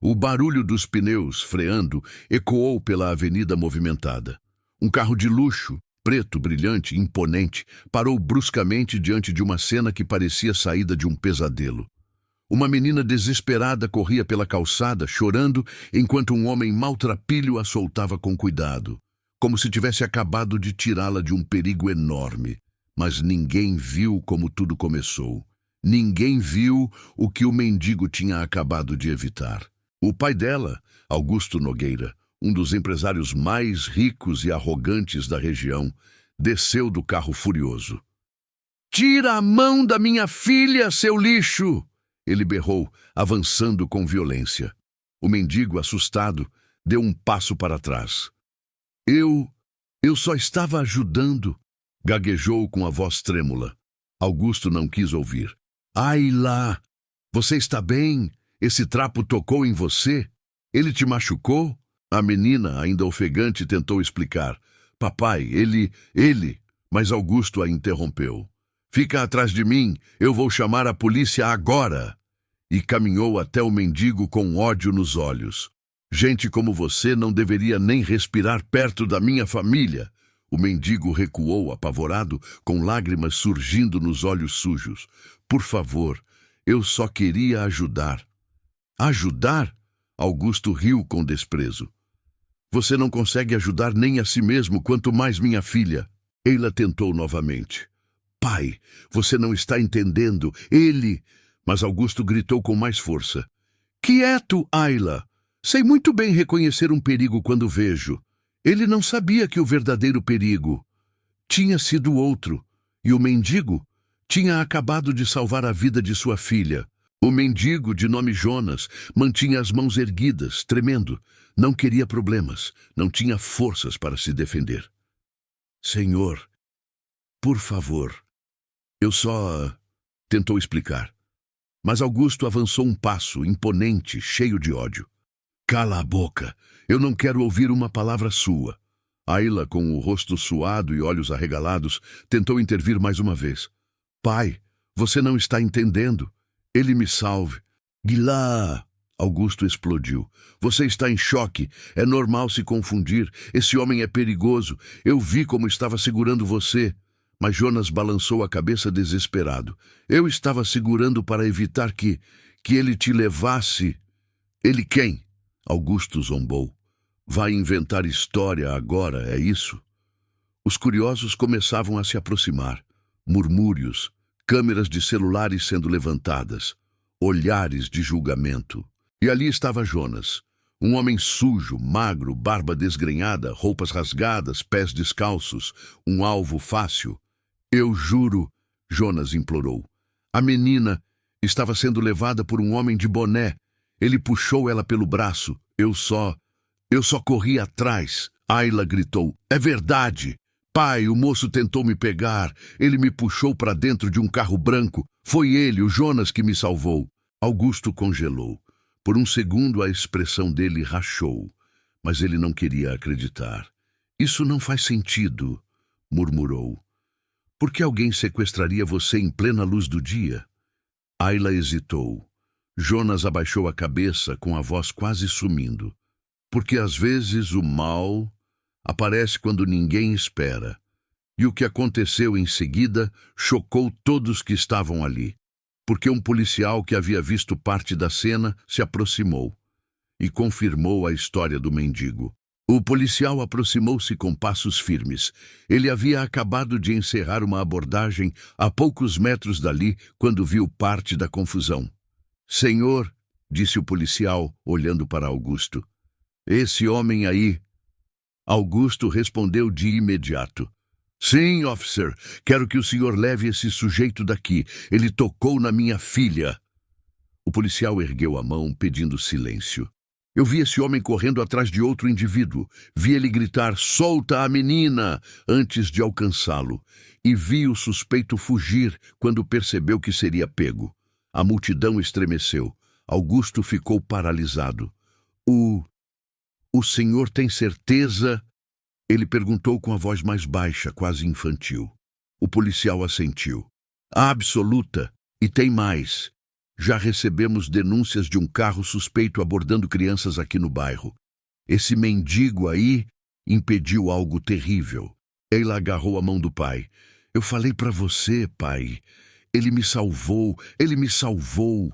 O barulho dos pneus freando ecoou pela avenida movimentada. Um carro de luxo, preto, brilhante, imponente, parou bruscamente diante de uma cena que parecia saída de um pesadelo. Uma menina desesperada corria pela calçada, chorando, enquanto um homem maltrapilho a soltava com cuidado, como se tivesse acabado de tirá-la de um perigo enorme. Mas ninguém viu como tudo começou. Ninguém viu o que o mendigo tinha acabado de evitar. O pai dela, Augusto Nogueira, um dos empresários mais ricos e arrogantes da região, desceu do carro furioso. "Tira a mão da minha filha, seu lixo!" Ele berrou, avançando com violência. O mendigo, assustado, deu um passo para trás. Eu só estava ajudando", gaguejou com a voz trêmula. Augusto não quis ouvir. "Ayla, você está bem? Esse trapo tocou em você? Ele te machucou?" A menina, ainda ofegante, tentou explicar. "Papai, ele... Mas Augusto a interrompeu. "Fica atrás de mim, eu vou chamar a polícia agora!" E caminhou até o mendigo com ódio nos olhos. "Gente como você não deveria nem respirar perto da minha família!" O mendigo recuou apavorado, com lágrimas surgindo nos olhos sujos. "Por favor, eu só queria ajudar." "Ajudar?" Augusto riu com desprezo. "Você não consegue ajudar nem a si mesmo, quanto mais minha filha." Ayla tentou novamente. "Pai, você não está entendendo. Ele..." Mas Augusto gritou com mais força. "Quieto, Ayla. Sei muito bem reconhecer um perigo quando vejo." Ele não sabia que o verdadeiro perigo tinha sido outro, e o mendigo tinha acabado de salvar a vida de sua filha. O mendigo, de nome Jonas, mantinha as mãos erguidas, tremendo. Não queria problemas, não tinha forças para se defender. "Senhor, por favor, eu só..." tentou explicar. Mas Augusto avançou um passo, imponente, cheio de ódio. "Cala a boca, eu não quero ouvir uma palavra sua." Ayla, com o rosto suado e olhos arregalados, tentou intervir mais uma vez. "Pai, você não está entendendo. Ele me salve." "Guilá!" Augusto explodiu. "Você está em choque. É normal se confundir. Esse homem é perigoso. Eu vi como estava segurando você." Mas Jonas balançou a cabeça desesperado. "Eu estava segurando para evitar que ele te levasse." "Ele quem?" Augusto zombou. "Vai inventar história agora, é isso?" Os curiosos começavam a se aproximar. Murmúrios, câmeras de celulares sendo levantadas, olhares de julgamento. E ali estava Jonas, um homem sujo, magro, barba desgrenhada, roupas rasgadas, pés descalços, um alvo fácil. "Eu juro", Jonas implorou. A menina estava sendo levada por um homem de boné. Ele puxou ela pelo braço. Eu só corri atrás." Ayla gritou. "É verdade. Pai, o moço tentou me pegar. Ele me puxou para dentro de um carro branco. Foi ele, o Jonas, que me salvou." Augusto congelou. Por um segundo a expressão dele rachou, mas ele não queria acreditar. "Isso não faz sentido", murmurou. "Por que alguém sequestraria você em plena luz do dia?" Ayla hesitou. Jonas abaixou a cabeça, com a voz quase sumindo. "Porque às vezes o mal aparece quando ninguém espera." E o que aconteceu em seguida chocou todos que estavam ali. Porque um policial que havia visto parte da cena se aproximou e confirmou a história do mendigo. O policial aproximou-se com passos firmes. Ele havia acabado de encerrar uma abordagem a poucos metros dali quando viu parte da confusão. "Senhor", disse o policial, olhando para Augusto. "Esse homem aí..." Augusto respondeu de imediato. "Sim, officer, quero que o senhor leve esse sujeito daqui. Ele tocou na minha filha." O policial ergueu a mão, pedindo silêncio. "Eu vi esse homem correndo atrás de outro indivíduo. Vi ele gritar, 'Solta a menina!' antes de alcançá-lo. E vi o suspeito fugir quando percebeu que seria pego." A multidão estremeceu. Augusto ficou paralisado. O senhor tem certeza?" Ele perguntou com a voz mais baixa, quase infantil. O policial assentiu. "Absoluta. E tem mais. Já recebemos denúncias de um carro suspeito abordando crianças aqui no bairro. Esse mendigo aí impediu algo terrível. Eila agarrou a mão do pai. Eu falei para você, pai. Ele me salvou, ele me salvou.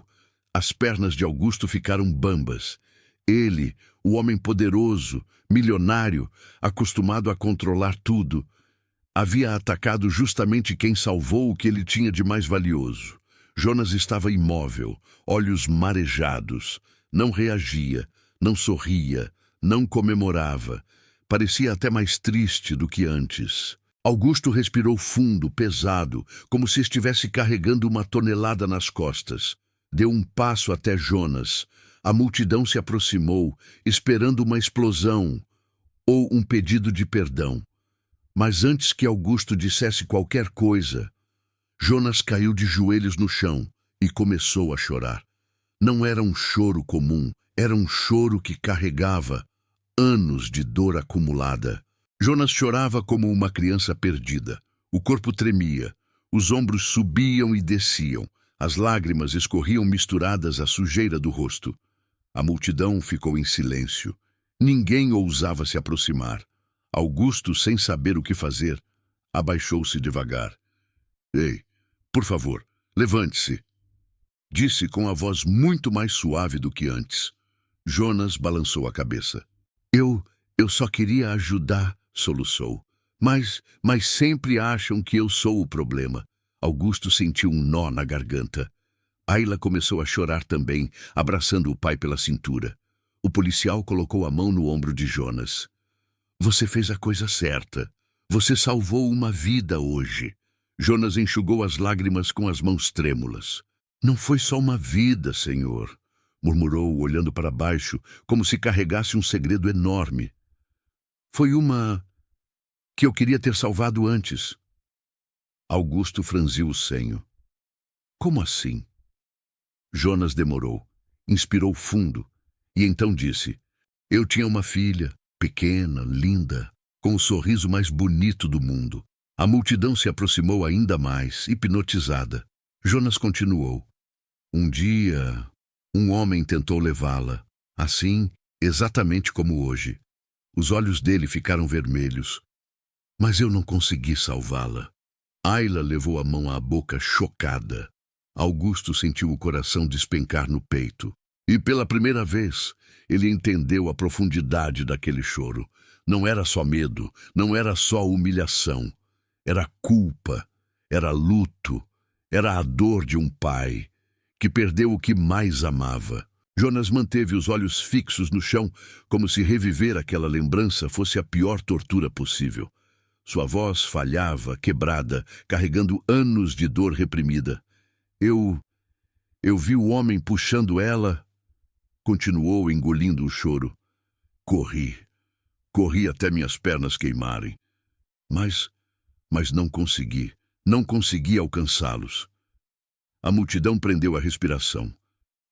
As pernas de Augusto ficaram bambas. Ele, o homem poderoso, milionário, acostumado a controlar tudo, havia atacado justamente quem salvou o que ele tinha de mais valioso. Jonas estava imóvel, olhos marejados. Não reagia, não sorria, não comemorava. Parecia até mais triste do que antes. Augusto respirou fundo, pesado, como se estivesse carregando uma tonelada nas costas. Deu um passo até Jonas. A multidão se aproximou, esperando uma explosão ou um pedido de perdão. Mas antes que Augusto dissesse qualquer coisa, Jonas caiu de joelhos no chão e começou a chorar. Não era um choro comum, era um choro que carregava anos de dor acumulada. Jonas chorava como uma criança perdida. O corpo tremia, os ombros subiam e desciam, as lágrimas escorriam misturadas à sujeira do rosto. A multidão ficou em silêncio. Ninguém ousava se aproximar. Augusto, sem saber o que fazer, abaixou-se devagar. Ei, por favor, levante-se, disse com a voz muito mais suave do que antes. Jonas balançou a cabeça. Eu só queria ajudar, soluçou. Mas sempre acham que eu sou o problema. Augusto sentiu um nó na garganta. Ayla começou a chorar também, abraçando o pai pela cintura. O policial colocou a mão no ombro de Jonas. Você fez a coisa certa. Você salvou uma vida hoje. Jonas enxugou as lágrimas com as mãos trêmulas. Não foi só uma vida, senhor, murmurou, olhando para baixo, como se carregasse um segredo enorme. Foi uma que eu queria ter salvado antes. Augusto franziu o senho. Como assim? Jonas demorou, inspirou fundo, e então disse, eu tinha uma filha, pequena, linda, com o sorriso mais bonito do mundo. A multidão se aproximou ainda mais, hipnotizada. Jonas continuou. Um dia, um homem tentou levá-la, assim, exatamente como hoje. Os olhos dele ficaram vermelhos. Mas eu não consegui salvá-la. Ayla levou a mão à boca chocada. Augusto sentiu o coração despencar no peito. E pela primeira vez, ele entendeu a profundidade daquele choro. Não era só medo, não era só humilhação. Era culpa, era luto, era a dor de um pai que perdeu o que mais amava. Jonas manteve os olhos fixos no chão, como se reviver aquela lembrança fosse a pior tortura possível. Sua voz falhava, quebrada, carregando anos de dor reprimida. Eu vi o homem puxando ela, continuou engolindo o choro. Corri até minhas pernas queimarem. Mas não consegui alcançá-los. A multidão prendeu a respiração.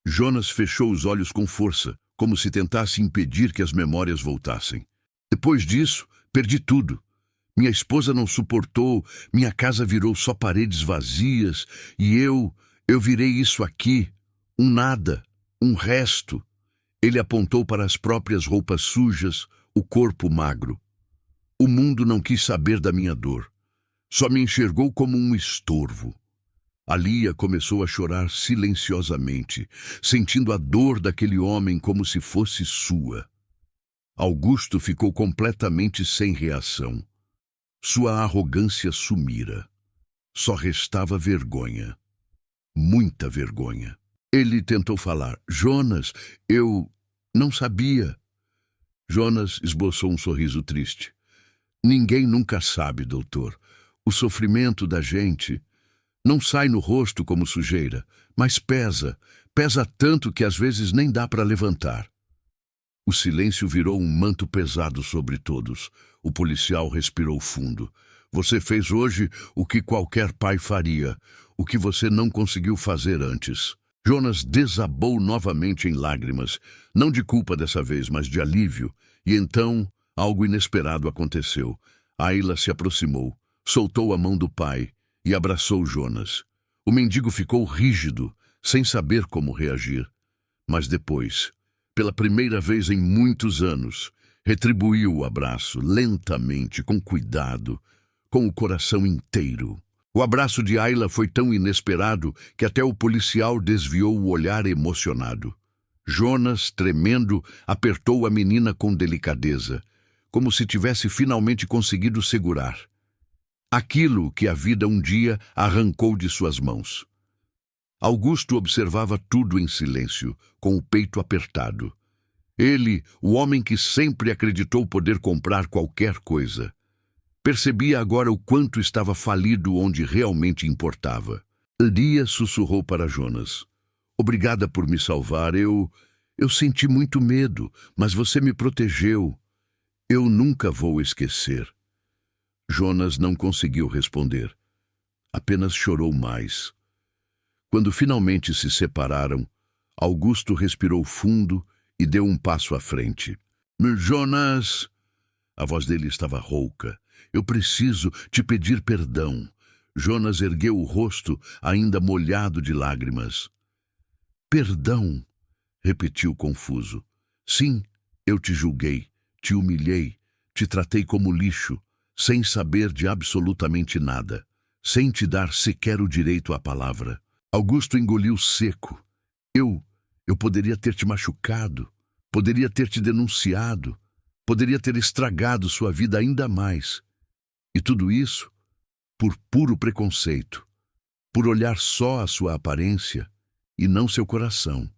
Jonas fechou os olhos com força, como se tentasse impedir que as memórias voltassem. Depois disso, perdi tudo. Minha esposa não suportou, minha casa virou só paredes vazias, e eu virei isso aqui, um nada, um resto. Ele apontou para as próprias roupas sujas, o corpo magro. O mundo não quis saber da minha dor. Só me enxergou como um estorvo. A Lia começou a chorar silenciosamente, sentindo a dor daquele homem como se fosse sua. Augusto ficou completamente sem reação. Sua arrogância sumira. Só restava vergonha. Muita vergonha. Ele tentou falar. Jonas, eu não sabia. Jonas esboçou um sorriso triste. Ninguém nunca sabe, doutor. O sofrimento da gente não sai no rosto como sujeira, mas pesa tanto que às vezes nem dá para levantar. O silêncio virou um manto pesado sobre todos. O policial respirou fundo. Você fez hoje o que qualquer pai faria, o que você não conseguiu fazer antes. Jonas desabou novamente em lágrimas, não de culpa dessa vez, mas de alívio. E então, algo inesperado aconteceu. Ayla se aproximou, soltou a mão do pai e abraçou Jonas. O mendigo ficou rígido, sem saber como reagir. Mas depois, pela primeira vez em muitos anos, retribuiu o abraço, lentamente, com cuidado, com o coração inteiro. O abraço de Ayla foi tão inesperado que até o policial desviou o olhar emocionado. Jonas, tremendo, apertou a menina com delicadeza, como se tivesse finalmente conseguido segurar aquilo que a vida um dia arrancou de suas mãos. Augusto observava tudo em silêncio, com o peito apertado. Ele, o homem que sempre acreditou poder comprar qualquer coisa, percebia agora o quanto estava falido onde realmente importava. Lia sussurrou para Jonas: "Obrigada por me salvar. Eu senti muito medo, mas você me protegeu. Eu nunca vou esquecer." Jonas não conseguiu responder. Apenas chorou mais. Quando finalmente se separaram, Augusto respirou fundo e deu um passo à frente. "Jonas!" A voz dele estava rouca. "Eu preciso te pedir perdão." Jonas ergueu o rosto, ainda molhado de lágrimas. "Perdão?" repetiu confuso. "Sim, eu te julguei, te humilhei, te tratei como lixo, sem saber de absolutamente nada, sem te dar sequer o direito à palavra." Augusto engoliu seco. Eu poderia ter te machucado, poderia ter te denunciado, poderia ter estragado sua vida ainda mais. E tudo isso por puro preconceito, por olhar só a sua aparência e não seu coração.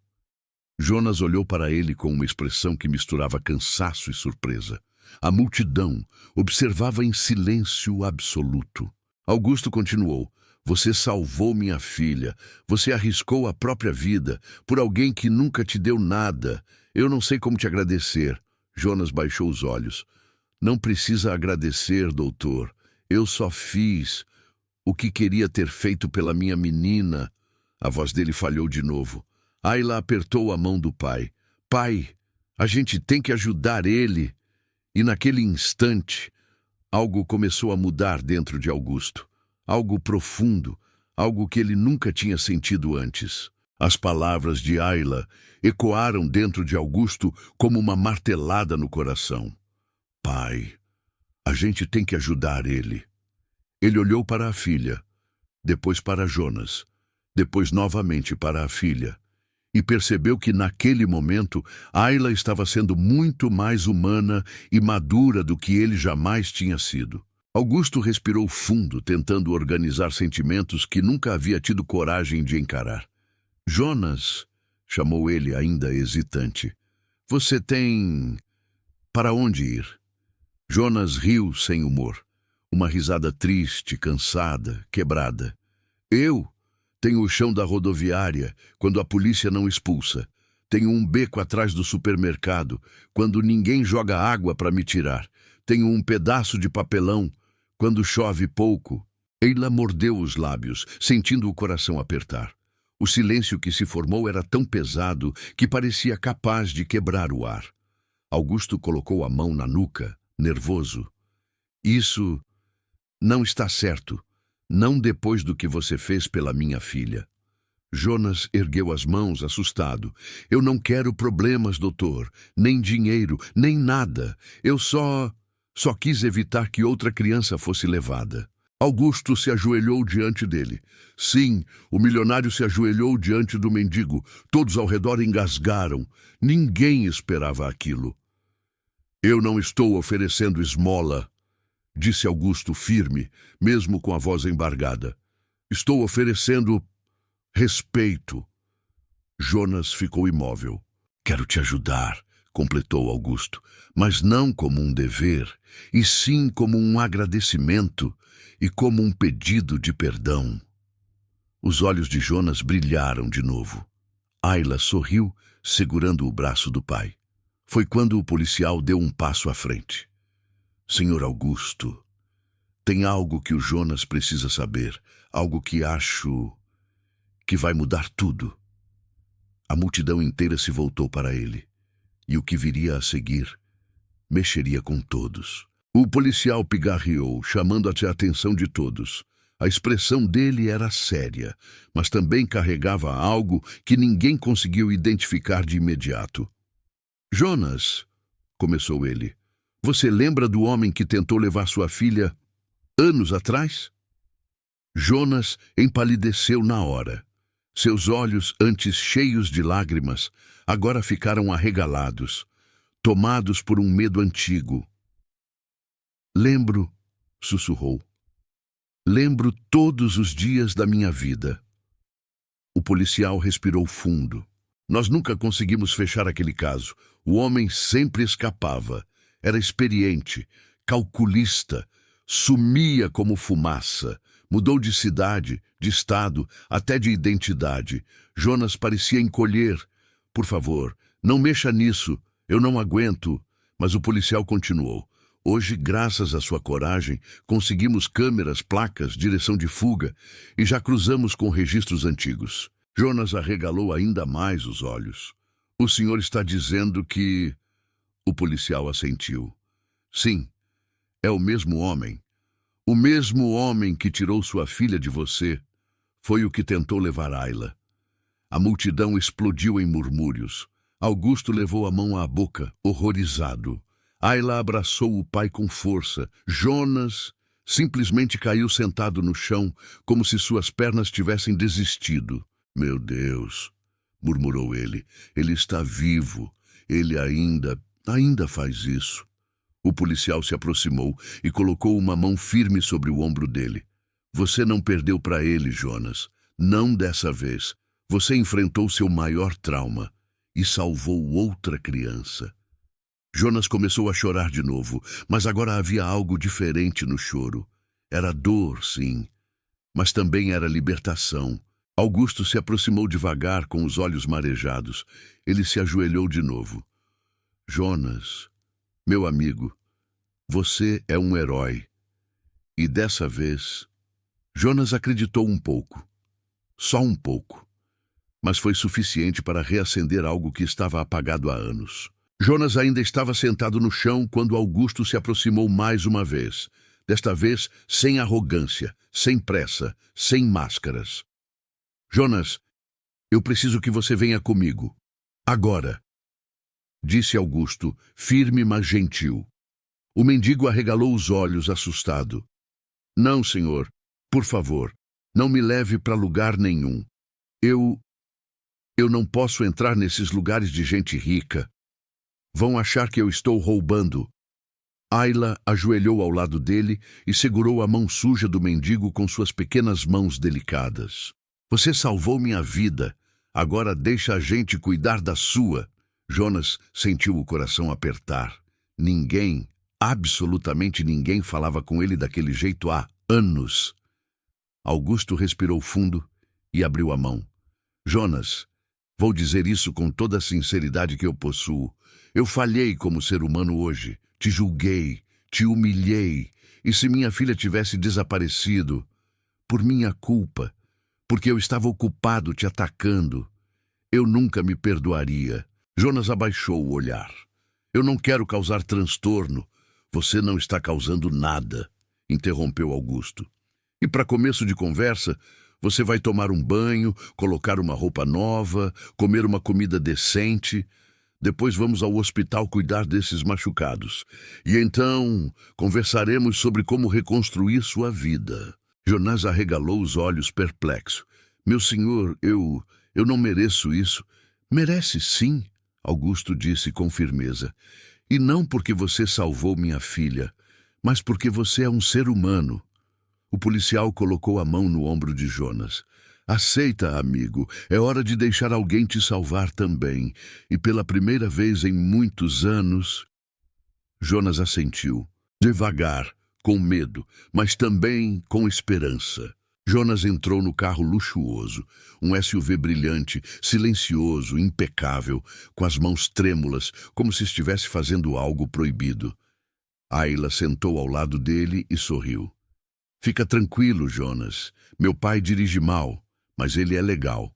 Jonas olhou para ele com uma expressão que misturava cansaço e surpresa. A multidão observava em silêncio absoluto. Augusto continuou: "Você salvou minha filha. Você arriscou a própria vida por alguém que nunca te deu nada. Eu não sei como te agradecer." Jonas baixou os olhos. "Não precisa agradecer, doutor. Eu só fiz o que queria ter feito pela minha menina." A voz dele falhou de novo. Ayla apertou a mão do pai. "Pai, a gente tem que ajudar ele." E naquele instante, algo começou a mudar dentro de Augusto. Algo profundo, algo que ele nunca tinha sentido antes. As palavras de Ayla ecoaram dentro de Augusto como uma martelada no coração. "Pai, a gente tem que ajudar ele." Ele olhou para a filha, depois para Jonas, depois novamente para a filha, e percebeu que naquele momento Ayla estava sendo muito mais humana e madura do que ele jamais tinha sido. Augusto respirou fundo, tentando organizar sentimentos que nunca havia tido coragem de encarar. "Jonas", chamou ele ainda hesitante, "você tem para onde ir?" Jonas riu sem humor, uma risada triste, cansada, quebrada. "Eu tenho o chão da rodoviária, quando a polícia não expulsa. Tenho um beco atrás do supermercado, quando ninguém joga água para me tirar. Tenho um pedaço de papelão, quando chove pouco." Ayla mordeu os lábios, sentindo o coração apertar. O silêncio que se formou era tão pesado que parecia capaz de quebrar o ar. Augusto colocou a mão na nuca, nervoso. "Isso não está certo. Não depois do que você fez pela minha filha." Jonas ergueu as mãos, assustado. "Eu não quero problemas, doutor. Nem dinheiro, nem nada. Eu só quis evitar que outra criança fosse levada." Augusto se ajoelhou diante dele. Sim, o milionário se ajoelhou diante do mendigo. Todos ao redor engasgaram. Ninguém esperava aquilo. "Eu não estou oferecendo esmola", disse Augusto firme, mesmo com a voz embargada. "Estou oferecendo respeito." Jonas ficou imóvel. "Quero te ajudar", completou Augusto, "mas não como um dever, e sim como um agradecimento e como um pedido de perdão." Os olhos de Jonas brilharam de novo. Ayla sorriu, segurando o braço do pai. Foi quando o policial deu um passo à frente. "Senhor Augusto, tem algo que o Jonas precisa saber, algo que acho que vai mudar tudo." A multidão inteira se voltou para ele, e o que viria a seguir mexeria com todos. O policial pigarreou, chamando a atenção de todos. A expressão dele era séria, mas também carregava algo que ninguém conseguiu identificar de imediato. Jonas, começou ele, você lembra do homem que tentou levar sua filha anos atrás? Jonas empalideceu na hora. Seus olhos, antes cheios de lágrimas, agora ficaram arregalados, tomados por um medo antigo. Lembro, sussurrou. Lembro todos os dias da minha vida. O policial respirou fundo. Nós nunca conseguimos fechar aquele caso. O homem sempre escapava. Era experiente, calculista, sumia como fumaça. Mudou de cidade, de estado, até de identidade. Jonas parecia encolher. Por favor, não mexa nisso. Eu não aguento. Mas o policial continuou. Hoje, graças à sua coragem, conseguimos câmeras, placas, direção de fuga e já cruzamos com registros antigos. Jonas arregalou ainda mais os olhos. O senhor está dizendo que... O policial assentiu. Sim, é o mesmo homem. O mesmo homem que tirou sua filha de você foi o que tentou levar Ayla. A multidão explodiu em murmúrios. Augusto levou a mão à boca, horrorizado. Ayla abraçou o pai com força. Jonas simplesmente caiu sentado no chão, como se suas pernas tivessem desistido. Meu Deus, murmurou ele. Ele está vivo. Ele ainda faz isso. O policial se aproximou e colocou uma mão firme sobre o ombro dele. Você não perdeu para ele, Jonas. Não dessa vez. Você enfrentou seu maior trauma e salvou outra criança. Jonas começou a chorar de novo, mas agora havia algo diferente no choro. Era dor, sim, mas também era libertação. Augusto se aproximou devagar, com os olhos marejados. Ele se ajoelhou de novo. Jonas, meu amigo, você é um herói. E dessa vez, Jonas acreditou um pouco. Só um pouco. Mas foi suficiente para reacender algo que estava apagado há anos. Jonas ainda estava sentado no chão quando Augusto se aproximou mais uma vez. Desta vez, sem arrogância, sem pressa, sem máscaras. Jonas, eu preciso que você venha comigo. Agora, disse Augusto, firme mas gentil. O mendigo arregalou os olhos, assustado. Não, senhor. Por favor, não me leve para lugar nenhum. Eu não posso entrar nesses lugares de gente rica. Vão achar que eu estou roubando. Ayla ajoelhou ao lado dele e segurou a mão suja do mendigo com suas pequenas mãos delicadas. Você salvou minha vida. Agora deixa a gente cuidar da sua. Jonas sentiu o coração apertar. Ninguém, absolutamente ninguém, falava com ele daquele jeito há anos. Augusto respirou fundo e abriu a mão. Jonas, vou dizer isso com toda a sinceridade que eu possuo. Eu falhei como ser humano hoje. Te julguei, te humilhei. E se minha filha tivesse desaparecido, por minha culpa, porque eu estava ocupado te atacando, eu nunca me perdoaria. Jonas abaixou o olhar. Eu não quero causar transtorno. Você não está causando nada, interrompeu Augusto. E para começo de conversa, você vai tomar um banho, colocar uma roupa nova, comer uma comida decente. Depois vamos ao hospital cuidar desses machucados. E então conversaremos sobre como reconstruir sua vida. Jonas arregalou os olhos perplexo. Meu senhor, eu não mereço isso. Merece sim, Augusto disse com firmeza. E não porque você salvou minha filha, mas porque você é um ser humano. O policial colocou a mão no ombro de Jonas. Aceita, amigo, é hora de deixar alguém te salvar também. E pela primeira vez em muitos anos... Jonas assentiu, devagar, com medo, mas também com esperança. Jonas entrou no carro luxuoso, um SUV brilhante, silencioso, impecável, com as mãos trêmulas, como se estivesse fazendo algo proibido. Ayla sentou ao lado dele e sorriu. Fica tranquilo, Jonas. Meu pai dirige mal, mas ele é legal,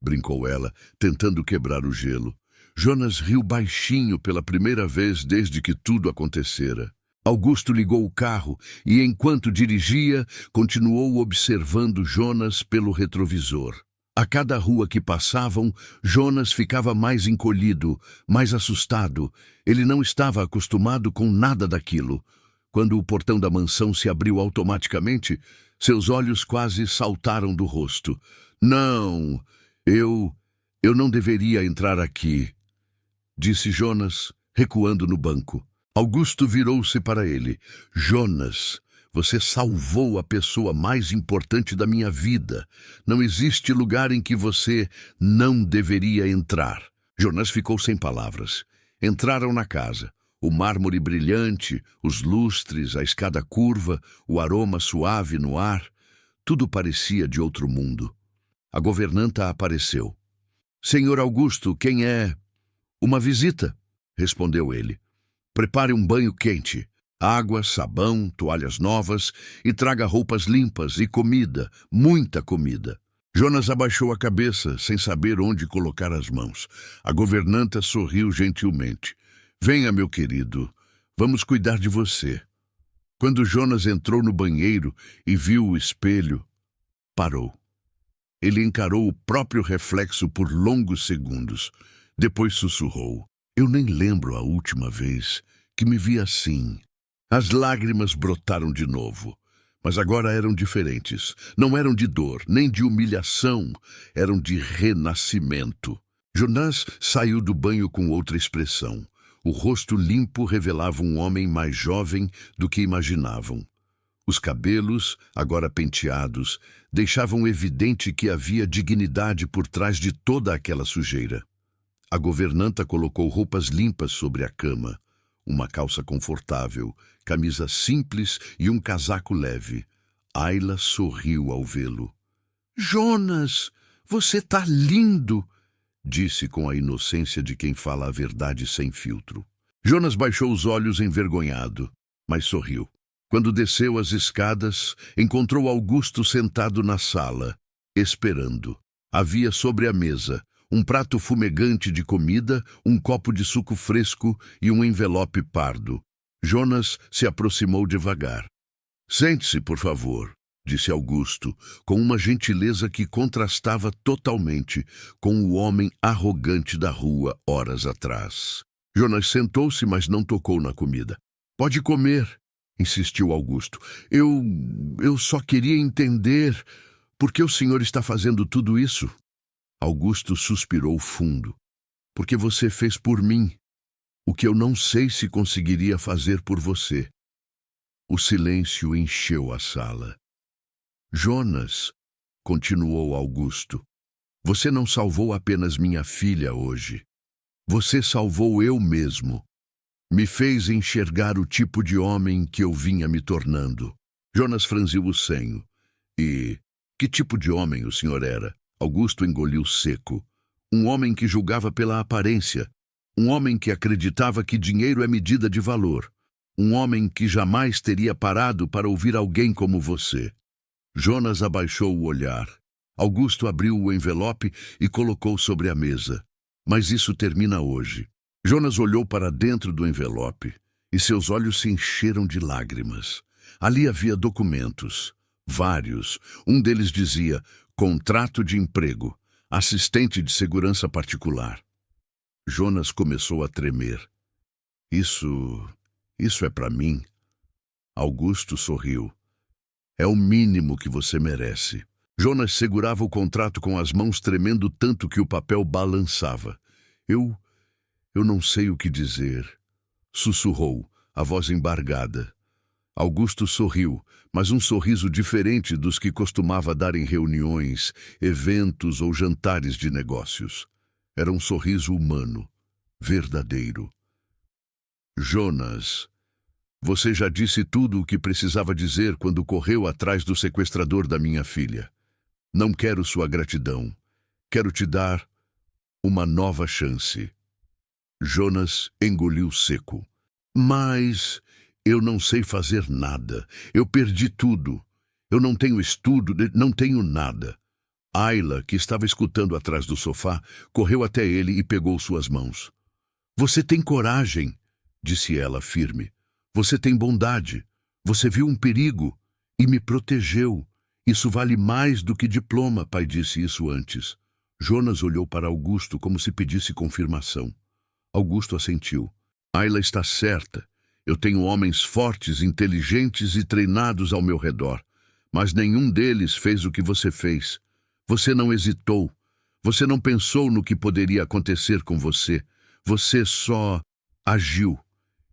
brincou ela, tentando quebrar o gelo. Jonas riu baixinho pela primeira vez desde que tudo acontecera. Augusto ligou o carro e, enquanto dirigia, continuou observando Jonas pelo retrovisor. A cada rua que passavam, Jonas ficava mais encolhido, mais assustado. Ele não estava acostumado com nada daquilo. Quando o portão da mansão se abriu automaticamente, seus olhos quase saltaram do rosto. Não, eu não deveria entrar aqui, disse Jonas, recuando no banco. Augusto virou-se para ele. Jonas, você salvou a pessoa mais importante da minha vida. Não existe lugar em que você não deveria entrar. Jonas ficou sem palavras. Entraram na casa. O mármore brilhante, os lustres, a escada curva, o aroma suave no ar. Tudo parecia de outro mundo. A governanta apareceu. Senhor Augusto, quem é? Uma visita, respondeu ele. Prepare um banho quente, água, sabão, toalhas novas e traga roupas limpas e comida, muita comida. Jonas abaixou a cabeça, sem saber onde colocar as mãos. A governanta sorriu gentilmente. Venha, meu querido, vamos cuidar de você. Quando Jonas entrou no banheiro e viu o espelho, parou. Ele encarou o próprio reflexo por longos segundos. Depois sussurrou. Eu nem lembro a última vez que me vi assim. As lágrimas brotaram de novo, mas agora eram diferentes. Não eram de dor, nem de humilhação, eram de renascimento. Jonas saiu do banho com outra expressão. O rosto limpo revelava um homem mais jovem do que imaginavam. Os cabelos, agora penteados, deixavam evidente que havia dignidade por trás de toda aquela sujeira. A governanta colocou roupas limpas sobre a cama, uma calça confortável, camisa simples e um casaco leve. Ayla sorriu ao vê-lo. Jonas, você tá lindo, disse com a inocência de quem fala a verdade sem filtro. Jonas baixou os olhos envergonhado, mas sorriu. Quando desceu as escadas, encontrou Augusto sentado na sala, esperando. Havia sobre a mesa um prato fumegante de comida, um copo de suco fresco e um envelope pardo. Jonas se aproximou devagar. Sente-se, por favor, disse Augusto, com uma gentileza que contrastava totalmente com o homem arrogante da rua horas atrás. Jonas sentou-se, mas não tocou na comida. Pode comer, insistiu Augusto. Eu só queria entender por que o senhor está fazendo tudo isso. Augusto suspirou fundo. Porque você fez por mim o que eu não sei se conseguiria fazer por você. O silêncio encheu a sala. Jonas, continuou Augusto, você não salvou apenas minha filha hoje. Você salvou eu mesmo. Me fez enxergar o tipo de homem que eu vinha me tornando. Jonas franziu o senho. E que tipo de homem o senhor era? Augusto engoliu seco. Um homem que julgava pela aparência. Um homem que acreditava que dinheiro é medida de valor. Um homem que jamais teria parado para ouvir alguém como você. Jonas abaixou o olhar. Augusto abriu o envelope e colocou sobre a mesa. Mas isso termina hoje. Jonas olhou para dentro do envelope e seus olhos se encheram de lágrimas. Ali havia documentos. Vários. Um deles dizia: contrato de emprego, assistente de segurança particular. Jonas começou a tremer. Isso é para mim? Augusto sorriu. É o mínimo que você merece. Jonas segurava o contrato com as mãos tremendo tanto que o papel balançava. Eu não sei o que dizer, sussurrou, a voz embargada. Augusto sorriu, mas um sorriso diferente dos que costumava dar em reuniões, eventos ou jantares de negócios. Era um sorriso humano, verdadeiro. Jonas, você já disse tudo o que precisava dizer quando correu atrás do sequestrador da minha filha. Não quero sua gratidão. Quero te dar uma nova chance. Jonas engoliu seco. Mas eu não sei fazer nada. Eu perdi tudo. Eu não tenho estudo, não tenho nada. Ayla, que estava escutando atrás do sofá, correu até ele e pegou suas mãos. Você tem coragem, disse ela firme. Você tem bondade. Você viu um perigo e me protegeu. Isso vale mais do que diploma, pai disse isso antes. Jonas olhou para Augusto como se pedisse confirmação. Augusto assentiu. Ayla está certa. Eu tenho homens fortes, inteligentes e treinados ao meu redor. Mas nenhum deles fez o que você fez. Você não hesitou. Você não pensou no que poderia acontecer com você. Você só agiu.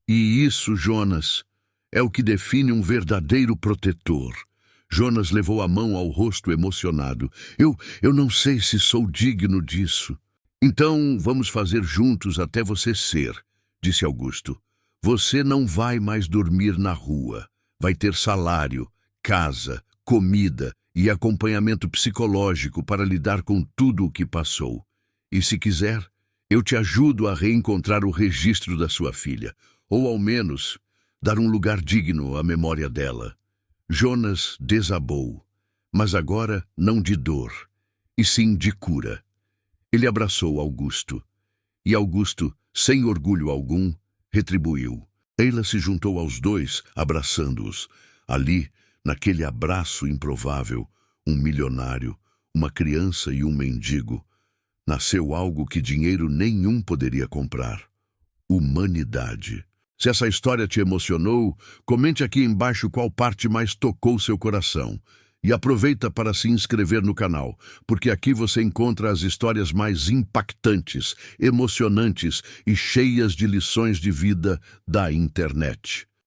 E isso, Jonas, é o que define um verdadeiro protetor. Jonas levou a mão ao rosto emocionado. Eu não sei se sou digno disso. Então vamos fazer juntos até você ser, disse Augusto. Você não vai mais dormir na rua. Vai ter salário, casa, comida e acompanhamento psicológico para lidar com tudo o que passou. E se quiser, eu te ajudo a reencontrar o registro da sua filha, ou ao menos dar um lugar digno à memória dela. Jonas desabou, mas agora não de dor, e sim de cura. Ele abraçou Augusto, e Augusto, sem orgulho algum, retribuiu. Ayla se juntou aos dois, abraçando-os. Ali, naquele abraço improvável, um milionário, uma criança e um mendigo, nasceu algo que dinheiro nenhum poderia comprar: humanidade. Se essa história te emocionou, comente aqui embaixo qual parte mais tocou seu coração. E aproveita para se inscrever no canal, porque aqui você encontra as histórias mais impactantes, emocionantes e cheias de lições de vida da internet.